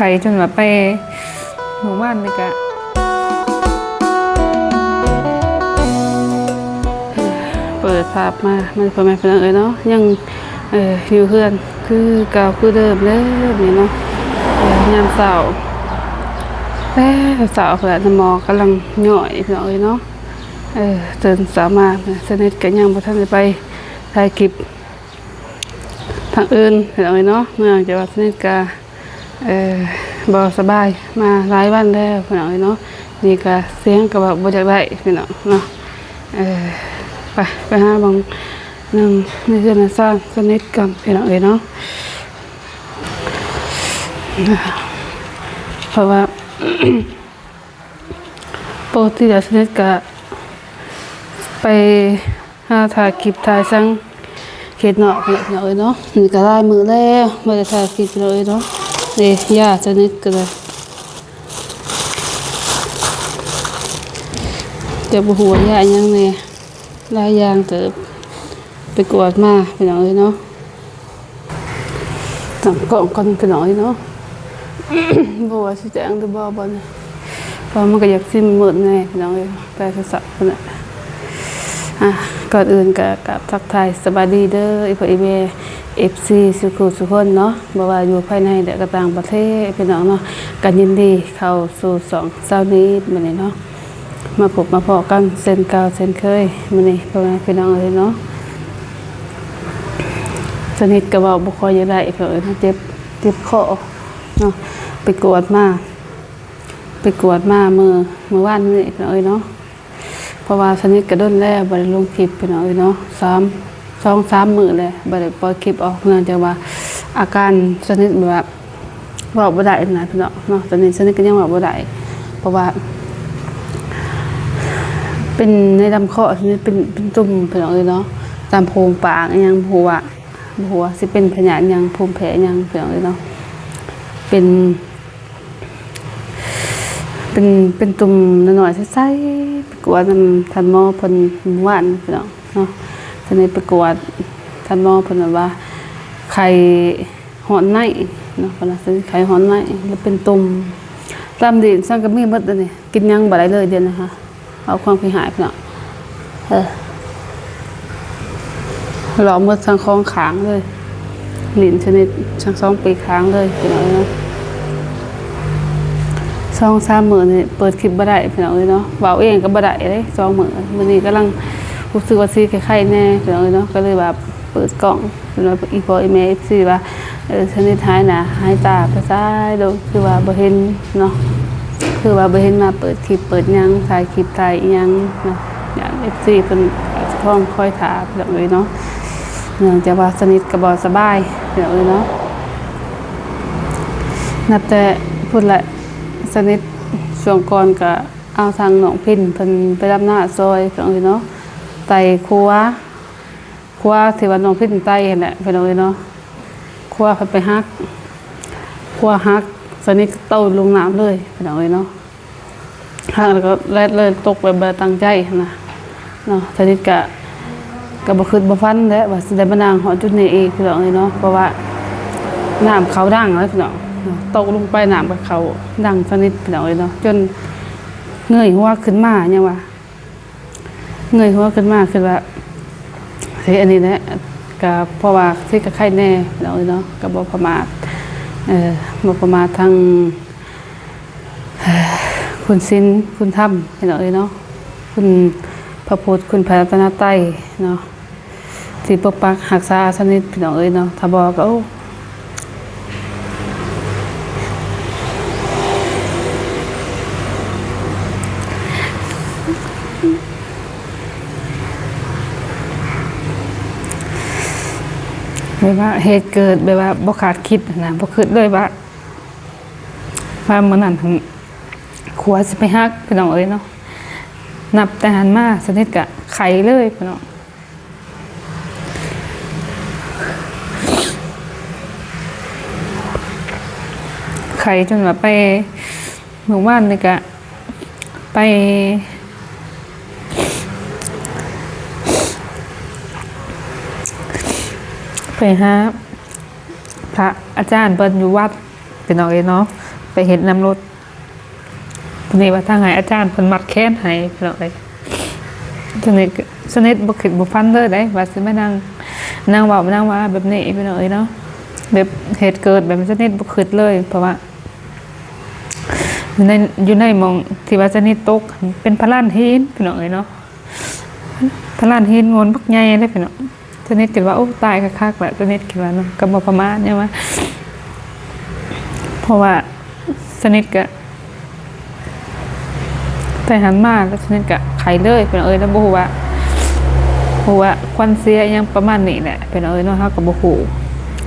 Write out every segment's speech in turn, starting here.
ข่จนว่าไปหมู่บ้านนี่กะเปิดภาพมามันพ่อแม่พี่น้องเนาะยังอยู่เพื่อนคือเก่าคือเดิมเลยนี่เนาะยามเสาร์แต่สาวขนาดหมอกำลังย่อยพี่น้องเนาะตื่นสาวมาสนิทกันยังบ่ทันได้ไปถ่ายคลิปทางอื่นพี่น้องเนาะเมื่อจะว่าสนิทกันบ่สบายมาหลายวันแล้วพี่น้องเนาะนี่ก็เสียงก็แบบบ่อยากได้พี่น้องเนาะไปหาบางนึงในเรือนสร้างสนิทกันพี่น้องเนาะเพราะว่าปกติสนิทก็ไปหาถ่ายคลิปถ่ายสังเขตเนาะพี่น้องเนาะนี่ก็ได้มือแล้วบ่ได้ถ่ายคลิปเลยเนาะนี่ย่าสนิทกันเลยจะบ่ฮู้ว่าย่าหยังแน่หลายอย่างเติบไปกวดมาพี่น้องเนาะตั้งกล้องกันพี่น้องเนาะบ่ว่าสิแจ้งหรือบ่เนี่ยเพราะมันก็อยากสิมืดแน่พี่น้องไปสักพุ่นน่ะก่อนอื่นก็กับทักทายสวัสดีเด้ออีพ่ออีแม่ FC สุขคนเนาะบ่ว่าอยู่ภายในและก็ต่างประเทศพี่น้องเนาะกันยินดีเข้าสู่2เช้านี้มื้อนี้เนาะมาพบมาพอกันเช่นเก่าเช่นเคยมื้อนี้พ่อแม่พี่น้องเนาะสนิทก็เว้าบ่ค่อยได้เพิ่นเจ็บคอเนาะไปกวดมาเมื่อวานนี้พี่น้องเนาะเพราะว่าสนิทกระด้นแล้วบ่ได้ลงคลิปพี่น้องเนาะ2-3 มื้อแล้วบ่ได้ปล่อยคลิปออกเนื่องจากว่าอาการสนิทแบบเว้าบ่ได้นะพี่น้องเนาะตอนนี้สนิทก็ยังเว้าบ่ได้เพราะว่าเป็นในลำคอสนิทเป็นตุ่มพี่น้องเนาะตามโพรงปากยังบ่ฮู้ว่าสิเป็นพยาธิยังภูมิแพ้ยังพี่น้องเนาะเป็นตุ่มน้อยๆใสๆไปกวดท่านหมอเพิ่นว่านพี่น้องเนาะทีนี้ไปกวดท่านหมอเพิ่นว่าไข้หอนในเนาะเพิ่นว่าไข้หอนในแล้วเป็นตุ่มตามดินซังก็มีหมดอันนี้กินยังบ่ได้เลยเดี๋ยวนะคะเอาความพิหายพี่น้องหลอมหมดทั้งคองขางเลยลิ้นชนิดทั้ง2 ปีค้างเลยพี่น้องเนาะ2-3 มื้อนี่เปิดคลิปบ่ได้พี่น้องเนาะเว้าเองก็บ่ได้เด้2 มื้อมื้อนี้กำลังรู้สึกว่าสิคล้ายๆแน่พี่น้องเนาะก็เลยแบบเปิดกล้องแล้วอีพ่ออีแม่ FC ว่าชนิดหายหน้าหายตาไปซ้ายโดยคือว่าบ่เห็นเนาะคือว่าบ่เห็นมาเปิดคลิปเปิดหยังถ่ายคลิปถ่ายอีหยังเนาะอย่าง FC เพิ่นท้องคอยถามพี่น้องเนาะเนื่องจากว่าสนิทก็บ่สบายพี่น้องเนาะนับแต่พูดละสนิทช่วงก่อนก็เอาทางหนองพินเพิ่นไปรับหน้าซอยพี่น้องเนาะไตครัวที่ว่าหนองพินไตนั่นแหละพี่น้องเนาะครัวเพิ่นไปฮักสนิทเต้าลงน้ำเลยพี่น้องเนาะฮักแล้วก็แล่นเลยตกไปบ่ตั้งใจนะเนาะสนิทก็บ่คิดบ่ฝันแหละว่าสิได้มานั่งฮอดจุดนี้อีกพี่น้องเนาะเพราะว่าน้ำเขาดังแล้วพี่น้องตกลงไปน้ำกับเขาดังสนิทพี่น้องเนาะจนเงยหัวขึ้นมาเนี่ยว่าเงยหัวขึ้นมาคือว่าสิอันนี้แหละก็เพราะว่าสิก็ไข้แน่พี่น้องเนาะก็บ่ประมาททั้งคุณศีลคุณธรรมพี่น้องเนาะคุณพระพุทธคุณพระรัตนตรัยเนาะที่ปกปักรักษาสนิทพี่น้องเนาะถ้าบ่ก็แบบว่าเหตุเกิดแบบว่าบ่คาดคิดนะบ่คิดเลยว่ามื้อนั้นครัวสิไปฮักพี่น้องเนาะนับแต่หันมาสนิทกะไข้เลยพี่น้องไข้จนว่าไปเมื่อวานนี่ก็ไปหาพระอาจารย์เปิ้นอยู่วัดพี่น้องเนาะ ไปเห็นน้ำรถทีนี้ว่าทางไหนอาจารย์เพิ่นมัดแค้นให้พี่น้องเลยทีนี้สนิทบ่คิดบ่ฟันเลยได้ว่าสิมานั่งเว้านั่งว่าแบบนี้พี่น้องเอ้ยเนาะแบบเหตุเกิดแบบสนิทบ่คิดเลยเพราะว่าอยู่ในหม่องที่ว่าสนิทตกเป็นพระลานหินพี่น้องเอ้ยเนาะพระลานหินงอนบักใหญ่เด้พี่น้องสนิทคิดว่าโอ้ตายคักๆแหละสนิทคิดว่าเนาะก็บ่ประมาทเนี่ยว่าเพราะว่าสนิทก็แต่หันมาแล้วสนิทก็ไขเลยพี่น้องเอ้ยแล้วบ่ฮู้ว่าควันเสียยังประมาณนี้แหละพี่น้องเอ้ยเนาะเฮาก็บ่ฮู้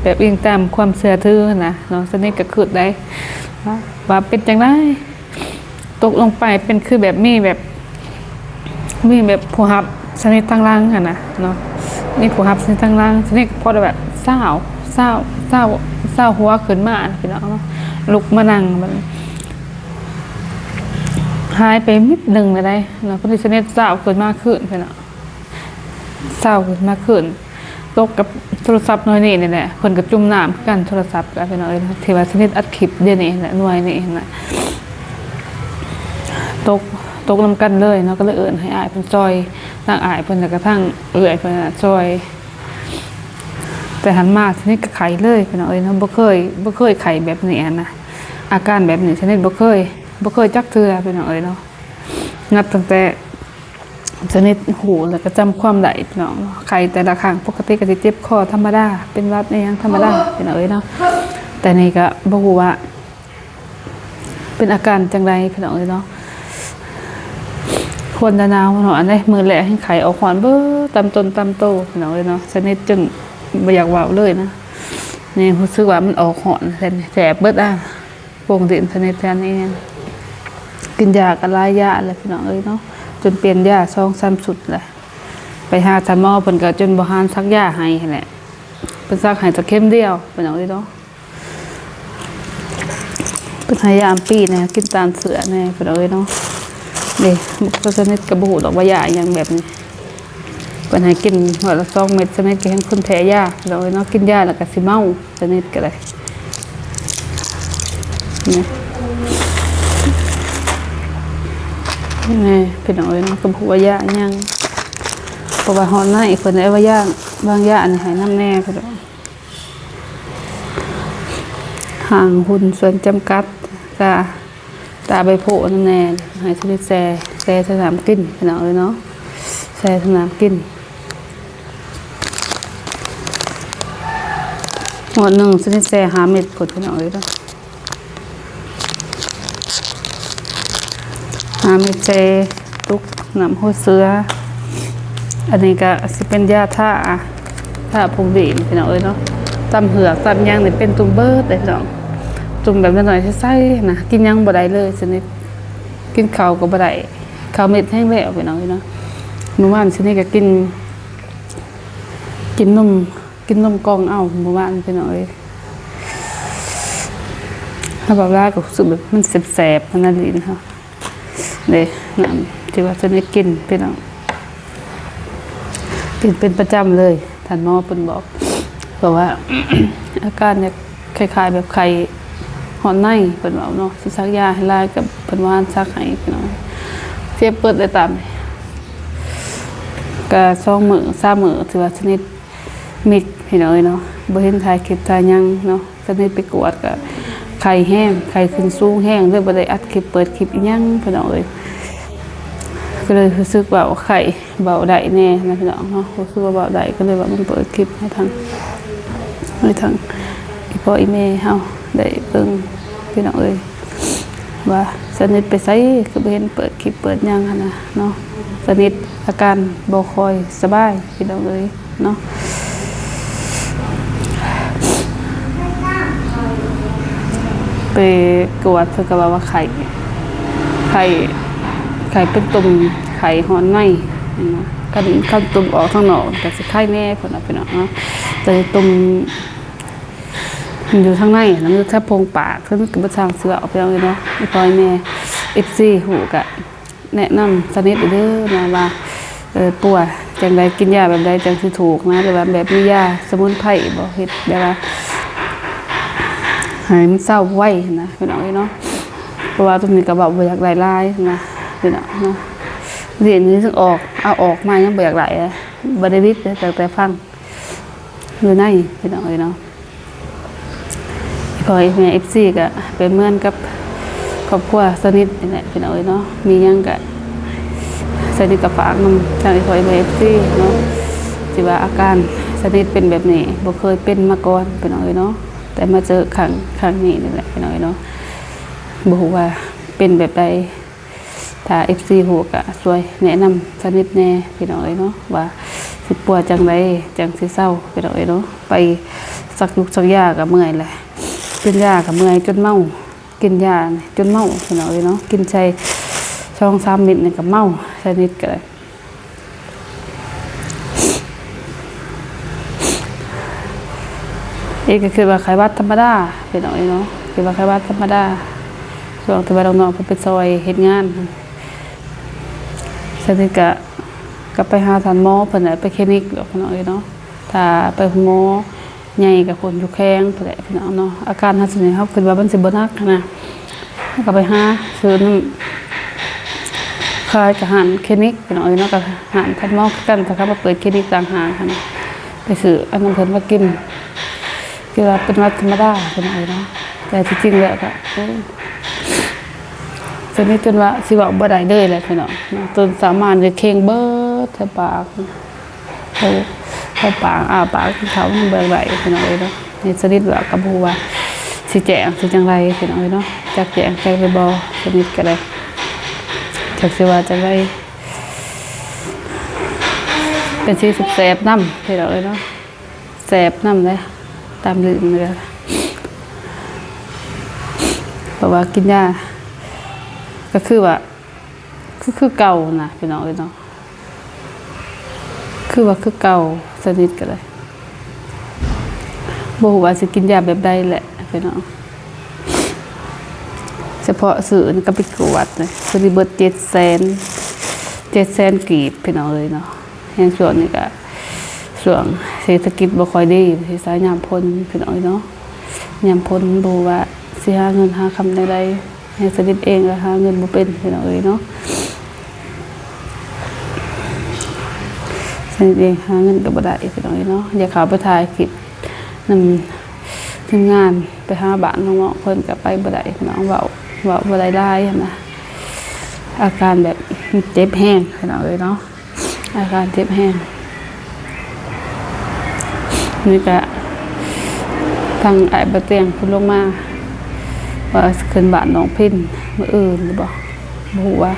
แบบอิงตามความเชื่อถือนะเนาะสนิทก็คิดได้ว่าเป็นจังได๋ตกลงไปเป็นคือแบบมีแบบผู้รับสนิททางล่างหั่นน่ะเนาะนี่ผู้รับสนิททางล่างสนิทก็พอได้แบบเศร้าหัวขึ้นมาพี่น้องเนาะลุกมานั่งมันหายไปนิดนึงเลยได้เนาะพอดีสนิทเศร้าขึ้นมากขึ้นพี่น้องเศร้าขึ้นมากขึ้นตกกับโทรศัพท์หน่วยนี่แหละเพิ่นก็จุ่มน้ำกันโทรศัพท์กันพี่น้องเอ้ยที่ว่าสนิทอัดคลิปเดี๋ยวนี้แหละหน่วยนี่น่ะตกนำกันเลยเนาะก็เลยเอิ้นให้อ้ายเพิ่นซอยทางอ้ายเพิ่นแล้วก็ทางเอื้อยเพิ่นซอยแต่หันมาสนิทก็ไข้เลยพี่น้องเอ้ยเนาะบ่เคยไข้แบบนี้นะอาการแบบนี้สนิทบ่เคยจักเทื่อพี่น้องเอ้ยเนาะนับตั้งแต่สนิทหูแล้วก็จำความได้พี่น้องไข้แต่ละครั้งปกติก็สิเจ็บคอธรรมดาเป็นหวัดอีหยังธรรมดาพี่น้องเอ้ยเนาะแต่นี่ก็บ่ฮู้ว่าเป็นอาการจังไดพี่น้องเอ้ยเนาะคนหนาวเนาะอันนี้มือแลให้ไข้ออกหอนเบ้อตามต้นตามโตพี่น้องเอ้ยเนาะสนิทจนบ่อยากเว้าเลยนะนี่รู้สึกว่ามันออกหอนแท้แสบเบิดโป่งดินสนิทแท้นี่กินยาก็หลายยาเลยพี่น้องเอ้ยเนาะจนเปลี่ยนยา2-3 สุดเลยไปหาท่านหมอเพิ่นก็จนบ่หานซักยาให้แหละเพิ่นซักให้แต่เข็มเดียวพี่น้องเอ้ยเนาะเพิ่นให้ยาอัมปีเนี่ยกินตามเสือแน่พี่น้องเอ้ยเนาะนี่บ่สนิทก็บ่ฮู้ดอกว่ายาหยังแบบนี้เพิ่นให้กินวันละ2 เม็ดสนิทก็แฮ่งคนแพ้ยาพี่น้องเอ้ยเนาะกินยาแล้วก็สิเมาสนิทก็ได้นี่พี่น้องเอ้ยเนาะก็บ่ว่ายาหยังเพราะว่าฮอดในเพิ่นได้ว่ายาบางยาอันให้น้ำแน่พี่น้องห่างหุ้นส่วนจำกัดตาใบโพน้ำแน่ให้สนิทแซ่สนามกินพี่น้องเอ้ยเนาะแซ่สนามกินหมด1สนิทแซ่5 เม็ดผลพี่น้องเอ้ยเนาะ5 เม็ดแซ่ตุกน้ำหัวเสืออันนี้ก็สิเป็นยาท่าพงดีพี่น้องเอ้ยเนาะตำเหือกตำยางนี่เป็นตุ่มเบิดเลยพี่น้องตุ่มแบบน้อยๆใส่ๆนะกินยังบ่ได้เลยชนิดกินข้าวก็บ่ได้ข้าวเม็ดแห้งแล้วพี่น้องเอ้ยเนาะเมื่อวานชนิดก็กินนมกล่องเอาเมื่อวานพี่น้องเอ้ยถ้าบอกว่าก็รู้สึกแบบมันแสบๆมันนั่นลิ้นค่ะนี่น้ำที่ว่าชนิดกินพี่น้องกินเป็นประจำเลยท่านหมอเพิ่นบอกว่า อาการเนี่ยคล้ายๆแบบไข้หอนในเพิ่นว่าเนาะสิซักยาให้ลายกับเพิ่นว่าซักให้พี่น้องเจ็บเปิดได้ตามก็2 มื้อ3 มื้อถือว่าชนิดมิดพี่น้องเนาะบ่เห็นถ่ายคลิปถ่ายหยังเนาะชนิดไปกวดก็ไข้แห้งไข้ขึ้นสูงแห้งเลยบ่ได้อัดคลิปเปิดคลิปอีหยังพี่น้องเอ้ยก็เลยรู้สึกว่าไข้เบาได้แน่นะพี่น้องเนาะรู้สึกว่าเบาได้ก็เลยว่ามันเปิดคลิปให้ทางอีพ่ออีแม่เฮาได้เบิ่งพี่น้องเอ้ยว่าสนิทไปไสคือบ่เห็นเปิดคลิปเปิดหยังหั่นน่ะเนาะสนิทอาการบ่ค่อยสบายพี่น้องเอ้ยเนาะไปกวดเพิ่นก็ว่าไข้เป็นตุ่มไข้หอนในเนาะคันตุ่มออกทางนอกก็สิไข้แน่เพิ่นน่ะพี่น้องเนาะแต่ตุ่มอยู่ข้างในแล้วมันแค่โพรงปากเพิ่นก็บ่สร้างเสือออกไปเอาเนาะอีพ่อแม่ FC ฮู้ก็แนะนำสนิทเด้อนะว่าป่วยจังได๋กินยาแบบใดจังสิถูกนะหรือว่าแบบมียาสมุนไพรบ่เฮ็ดแบบว่า ให้มันเศร้าไว้นะพี่น้องเนาะเพราะว่าตรงนี้ก็บอกบ่อยากหลายๆนะพี่น้องเนาะเรียนนี้ซึ่งออกเอาออกมายังบ่อยากหลายบ่ได้วิทย์แต่ฟังอยู่ในพี่น้องเนาะพอแม่ FC ก็เป็นเหมือนกับครอบครัวสนิทนี่แหละพี่น้องเนาะมีหยังก็สนิทกับฝากนำทางพอแม่ FC เนาะสิว่าอาการสนิทเป็นแบบนี้บ่เคยเป็นมาก่อนพี่น้องเนาะแต่มาเจอครั้งนี้นี่แหละพี่น้องเนาะบ่ฮู้ว่าเป็นแบบใดถ้า FC ฮู้ก็ช่วยแนะนำสนิทแน่พี่น้องเนาะว่าสิปวดจังไดจังสิเศร้าพี่น้องเนาะไปสักยุกสักยาก็เมื่อยแหละกินยาก็เมื่อยจนเมากินยาจนเมาพี่น้องเนาะกินใช้2-3 เม็ดนี่ก็เมาสนิทก็ได้ก็คือว่าไข้หวัดธรรมดาพี่น้องเนาะคือว่าไข้หวัดธรรมดาช่วงที่ว่าน้องๆเพิ่นไปซอยเฮ็ดงานสนิทก็ไปหาท่านหมอเพิ่นน่ะไปคลินิกพี่น้องเนาะถ้าไปหมอใหญ่กับคนอยู่แข้งเพิ่นแหละพี่น้องเนาะอาการทันทีเฮาคิดว่ามันสิบ่หนักนะก็ไปหาซื้อน้ำคายกับหารคลินิกพี่น้องเนาะก็หารท่านหมอกันถ้าเขามาเปิดคลินิกต่างหากนะไปซื้ออันนั้นเพิ่นมากินคือว่าเป็นวัดธรรมดาเป็นอะไรเนาะแต่ที่จริงแล้วก็จนนี้จนว่าสิบอกบ่ได้เลยแหละพี่น้องจนสามารถจะเข่งเบิดแทบปากเขาปากปากเขาเบิ่งไหลพี่น้องเนาะนี่สนิทว่ากับผู้ว่าสิแจ้งสิจังไรพี่น้องเนาะจักแจ้งใจไปบ่สนิทก็ได้จักสิว่าจังไรเป็นสิแสบน้ำพี่น้องเนาะแสบน้ำเลยตามลืมเลยเพราะว่ากินยาก็คือว่าคือเก่านะพี่น้องเนาะคือว่าคือเก่าสนิทกันเลยบ่ฮู้ว่าสิกินยาแบบใดแหละพี่น้องเฉพาะสื่อนี่ก็ไปกวดเลยคือเบิด700,000กีบพี่น้องเลยเนาะแห่งส่วนนี้ก็ส่วนเศรษฐกิจบ่ค่อยดีที่สายยามพ้นพี่น้องเนาะยามพ้นบ่ว่าสิหาเงินหาคำใดๆให้สนิทเองก็หาเงินบ่เป็นพี่น้องเนาะสนิทเองหาเงินก็บ่ได้พี่น้องเนาะอย่าเข้าไปถ่ายคลิปนำทีมงานไปหาบ้านน้องๆเพิ่นก็ไปบ่ได้พี่น้องเว้าบ่ได้หลายนะอาการแบบเจ็บแห้งพี่น้องเนาะอาการเจ็บแห้งนี่ก็ทางไอ้บะเตียงพุ่นลงมาว่าขึ้นบ้านน้องพินมื้ออื่นหรือบ่ฮู้ว่า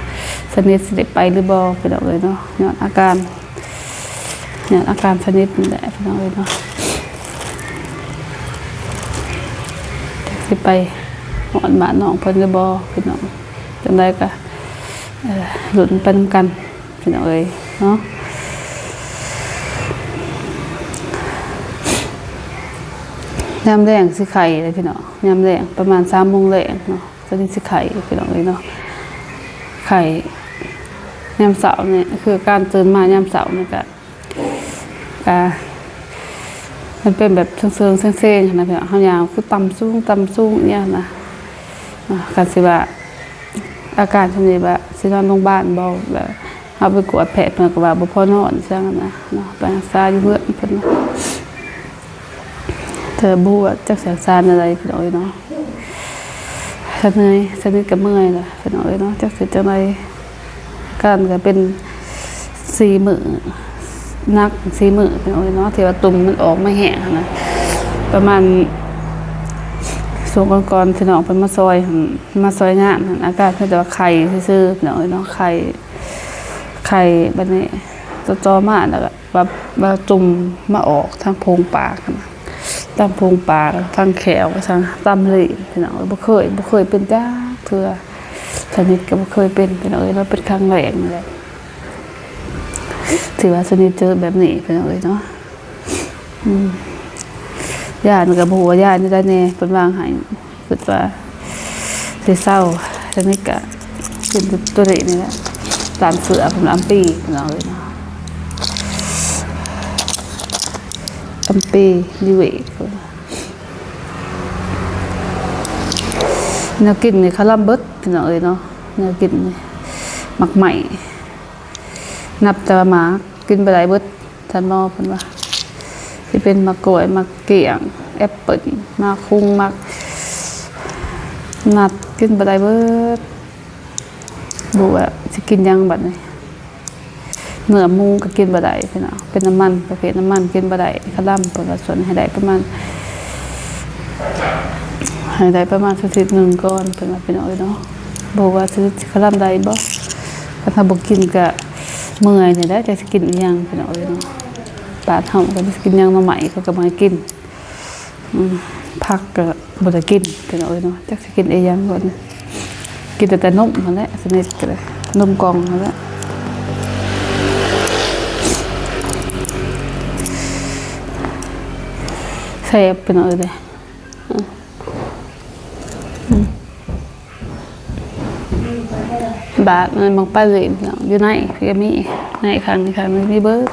สนิทสิได้ไปหรือบ่พี่น้องเนาะย้อนอาการสนิทนี่แหละพี่น้องเนาะสิไปหอดบ้านน้องเพิ่นหรือบ่พี่น้องจังได๋ก็ลุ้นไปนำกันพี่น้องเนาะยามแรงสิไข่เลยพี่น้องยามแรงประมาณ3 โมงแรงเนาะจะได้สิไข่พี่น้องเนาะไข่ยามเช้าเนี่ยคือการตื่นมายามเช้านี่ก็มันเป็นแบบเซิงๆเซ็งๆนะพี่น้องเฮายามคือต่ำสูงเนี่ยนะการสิว่าอาการช่วงนี้แบบสินอนโรงพยาบาลบ่แบบเฮาไปกวดแพทย์เพิ่นก็ว่าบ่พอนอนจังนะเนาะไปรักษาอยู่เฮือนเพิ่นเธอบูว่าจักแสงซานอะไรพี่น้อยเนาะสนิทกับเมื่อยล่ะพี่น้อยเนาะจักสิจังไดการก็เป็น4 มื้อนัก4 มื้อพี่น้อยเนาะที่ว่าตุ่มมันออกมาแห้งนะประมาณช่วงก่อนๆพี่น้องเพิ่นมาซอยงานอาการเพิ่นจะว่าไข้ซื่อๆพี่น้อยเนาะไข้บัดนี้จ่อๆมาแล้วก็ว่าตุ่มมาออกทางโพรงปากนะตามโพรงปากทางแขวทางตามลิ้นพี่น้องบ่เคยเป็นจ้าเทื่อสนิทก็บ่เคยเป็นพี่น้องเนาะเป็นครั้งแรกนี่แหละถือว่าสนิทเจอแบบนี้พี่น้องเนาะญาติก็บ่ฮู้ว่าญาติได้แน่เพิ่นวางให้คิดว่าสิเศร้าสนิทก็เป็นตัวนี้แหละตามเสือผมลำปีพี่น้องเนาะลำปีดีเวท แนวกินนี่คาร่ำเบิดพี่น้องเอ้ยเนาะแนวกินนี่หมักใหม่นับแต่ว่าหมากินไปหลายเบิดท่านหมอเพิ่นว่าที่เป็นมะกล้วยมะเกี่ยงแอปเปิ้ลมะคุงมะนัดกินไปหลายเบิดดูว่าสิกินยังบัดนี้เนื้อหมูก็กินบ่ได้พี่น้องเป็นน้ำมันประเภทน้ำมันกินบ่ได้คาร่ำเพิ่นว่าส่วนให้ได้ประมาณสักทีนึงก่อนเพิ่นว่าพี่น้องเอ้ยเนาะบอกว่าสิคาร่ำได้บ่ถ้าบ่กินก็เมื่อยนี่แหละจะสิกินอีหยังพี่น้องเอ้ยเนาะปาดเฮาก็สิกินหยังมาใหม่เขาก็บ่ให้กินผักก็บ่ได้กินพี่น้องเอ้ยเนาะจักสิกินอีหยังบ่กินแต่นมนั่นแหละสนิทก็เลยนมกล่องนั่นแหละแซ่บพี่น้องเอ้ยเด้บาทมันบางป้าเลยอยู่ไหนพี่มีในครั้งนึงมีเบิร์ด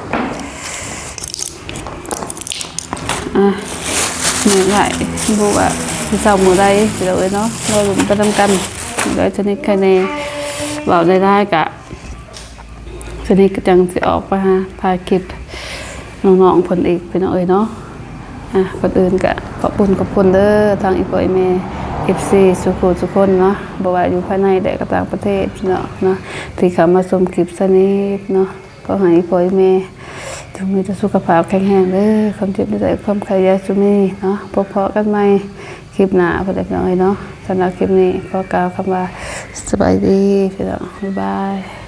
เหนื่อยไหลดูว่าที่เศร้าหมู่ใดเดี๋ยวเนาะเราหลุมไปทำกันเดี๋ยวชนิดใครในเบาได้กะชนิดก็จังจะออกไปฮะถ่ายคลิปน้องๆผลอีกพี่น้องเอ้ยเนาะคนอื่นกะขอบคุณเด้อทางอีปอยเมFC สุคนเนาะบอกว่าอยู่ภายในแต่กับต่างประเทศเนาะที่เขามาชมคลิปสนิทเนาะก็ให้อีปอยเมจงมีแต่สุขภาพแข็งแรงเด้อความเจ็บไม่ได้ความใครยาจุมีเนาะพบเพาะกันใหม่คลิปหน้าพอได้พี่น้องเนาะสำหรับคลิปนี้ขอกล่าวคำว่าสบายดีพี่น้องบ๊ายบาย